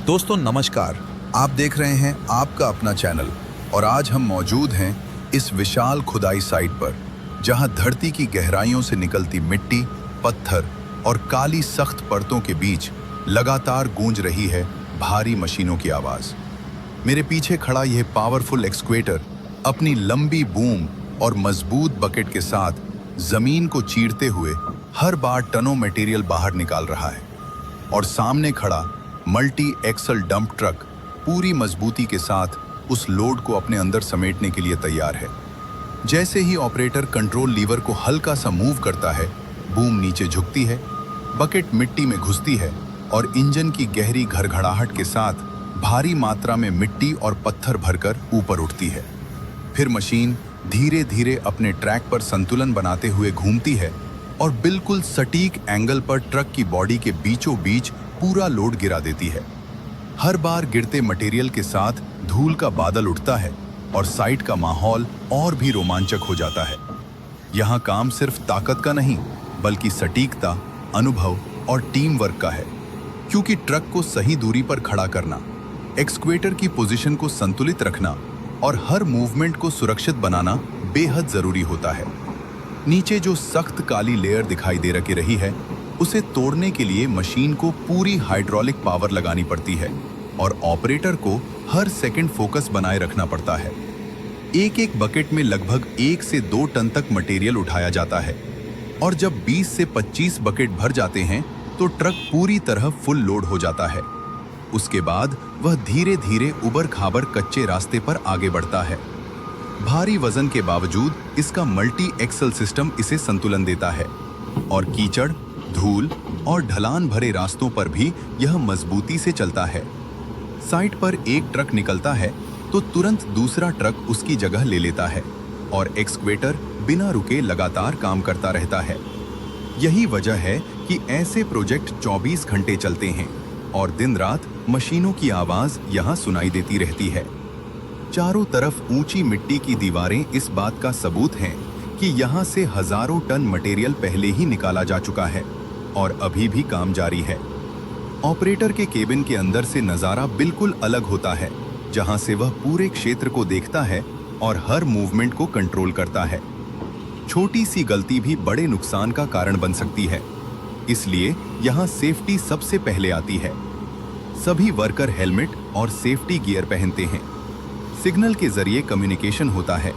दोस्तों नमस्कार, आप देख रहे हैं आपका अपना चैनल और आज हम मौजूद हैं इस विशाल खुदाई साइट पर जहां धरती की गहराइयों से निकलती मिट्टी, पत्थर और काली सख्त परतों के बीच लगातार गूंज रही है भारी मशीनों की आवाज। मेरे पीछे खड़ा यह पावरफुल एक्सक्वेटर अपनी लंबी बूम और मजबूत बकेट के साथ जमीन को चीरते हुए हर बार टनों मटेरियल बाहर निकाल रहा है और सामने खड़ा मल्टी एक्सल डंप ट्रक पूरी मजबूती के साथ उस लोड को अपने अंदर समेटने के लिए तैयार है। जैसे ही ऑपरेटर कंट्रोल लीवर को हल्का सा मूव करता है, बूम नीचे झुकती है, बकेट मिट्टी में घुसती है और इंजन की गहरी घड़घड़ाहट के साथ भारी मात्रा में मिट्टी और पत्थर भरकर ऊपर उठती है। फिर मशीन धीरे धीरे अपने ट्रैक पर संतुलन बनाते हुए घूमती है और बिल्कुल सटीक एंगल पर ट्रक की बॉडी के बीचों बीच पूरा लोड गिरा देती है। हर बार गिरते मटेरियल के साथ धूल का बादल उठता है और साइट का माहौल और भी रोमांचक हो जाता है। यहाँ काम सिर्फ ताकत का नहीं बल्कि सटीकता, अनुभव और टीम वर्क का है, क्योंकि ट्रक को सही दूरी पर खड़ा करना, एक्सक्वेटर की पोजीशन को संतुलित रखना और हर मूवमेंट को सुरक्षित बनाना बेहद जरूरी होता है। नीचे जो सख्त काली लेयर दिखाई दे रही है, उसे तोड़ने के लिए मशीन को पूरी हाइड्रोलिक पावर लगानी पड़ती है और ऑपरेटर को हर सेकंड फोकस बनाए रखना पड़ता है। एक एक बकेट में लगभग 1 से 2 टन तक मटेरियल उठाया जाता है और जब 20 से 25 बकेट भर जाते हैं तो ट्रक पूरी तरह फुल लोड हो जाता है। उसके बाद वह धीरे धीरे उबड़ खाबड़ कच्चे रास्ते पर आगे बढ़ता है। भारी वजन के बावजूद इसका मल्टी एक्सल सिस्टम इसे संतुलन देता है और कीचड़, धूल और ढलान भरे रास्तों पर भी यह मजबूती से चलता है। साइट पर एक ट्रक निकलता है तो तुरंत दूसरा ट्रक उसकी जगह ले लेता है और एक्सक्वेटर बिना रुके लगातार काम करता रहता है। यही वजह है कि ऐसे प्रोजेक्ट 24 घंटे चलते हैं और दिन रात मशीनों की आवाज यहाँ सुनाई देती रहती है। चारों तरफ ऊंची मिट्टी की दीवारें इस बात का सबूत हैं कि यहाँ से हजारों टन मटेरियल पहले ही निकाला जा चुका है और अभी भी काम जारी है। ऑपरेटर के केबिन के अंदर से नज़ारा बिल्कुल अलग होता है, जहाँ से वह पूरे क्षेत्र को देखता है और हर मूवमेंट को कंट्रोल करता है। छोटी सी गलती भी बड़े नुकसान का कारण बन सकती है, इसलिए यहाँ सेफ्टी सबसे पहले आती है। सभी वर्कर हेलमेट और सेफ्टी गियर पहनते हैं। सिग्नल के जरिए कम्युनिकेशन होता है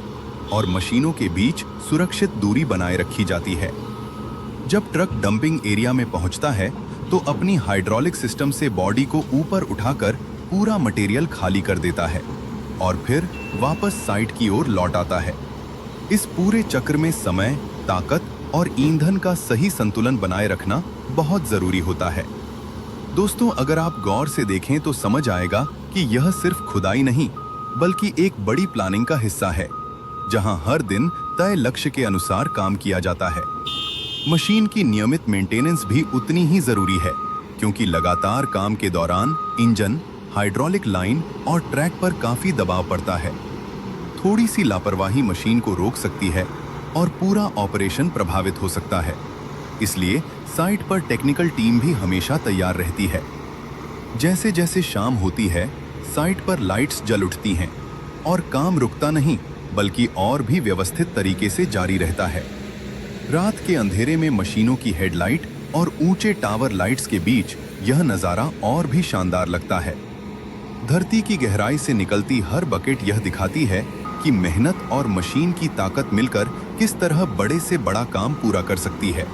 और मशीनों के बीच सुरक्षित दूरी बनाए रखी जाती है। जब ट्रक डंपिंग एरिया में पहुंचता है तो अपनी हाइड्रोलिक सिस्टम से बॉडी को ऊपर उठाकर पूरा मटेरियल खाली कर देता है और फिर वापस साइट की ओर लौट आता है। इस पूरे चक्र में समय, ताकत और ईंधन का सही संतुलन बनाए रखना बहुत जरूरी होता है। दोस्तों, अगर आप गौर से देखें तो समझ आएगा कि यह सिर्फ खुदाई नहीं बल्कि एक बड़ी प्लानिंग का हिस्सा है, जहां हर दिन तय लक्ष्य के अनुसार काम किया जाता है। मशीन की नियमित मेंटेनेंस भी उतनी ही जरूरी है, क्योंकि लगातार काम के दौरान इंजन, हाइड्रोलिक लाइन और ट्रैक पर काफी दबाव पड़ता है। थोड़ी सी लापरवाही मशीन को रोक सकती है और पूरा ऑपरेशन प्रभावित हो सकता है। इसलिए साइट पर टेक्निकल टीम भी हमेशा तैयार रहती है। जैसे जैसे शाम होती है, साइट पर लाइट्स जल उठती हैं और काम रुकता नहीं बल्कि और भी व्यवस्थित तरीके से जारी रहता है। रात के अंधेरे में मशीनों की हेडलाइट और ऊंचे टावर लाइट्स के बीच यह नज़ारा और भी शानदार लगता है। धरती की गहराई से निकलती हर बकेट यह दिखाती है कि मेहनत और मशीन की ताकत मिलकर किस तरह बड़े से बड़ा काम पूरा कर सकती है।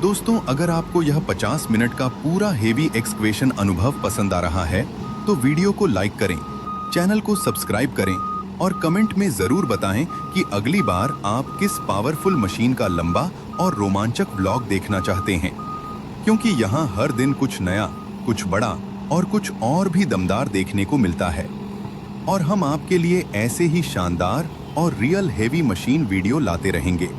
दोस्तों, अगर आपको यह 50 मिनट का पूरा हेवी एक्सक्वेशन अनुभव पसंद आ रहा है तो वीडियो को लाइक करें, चैनल को सब्सक्राइब करें और कमेंट में जरूर बताएं कि अगली बार आप किस पावरफुल मशीन का लंबा और रोमांचक व्लॉग देखना चाहते हैं, क्योंकि यहाँ हर दिन कुछ नया, कुछ बड़ा और कुछ और भी दमदार देखने को मिलता है और हम आपके लिए ऐसे ही शानदार और रियल हेवी मशीन वीडियो लाते रहेंगे।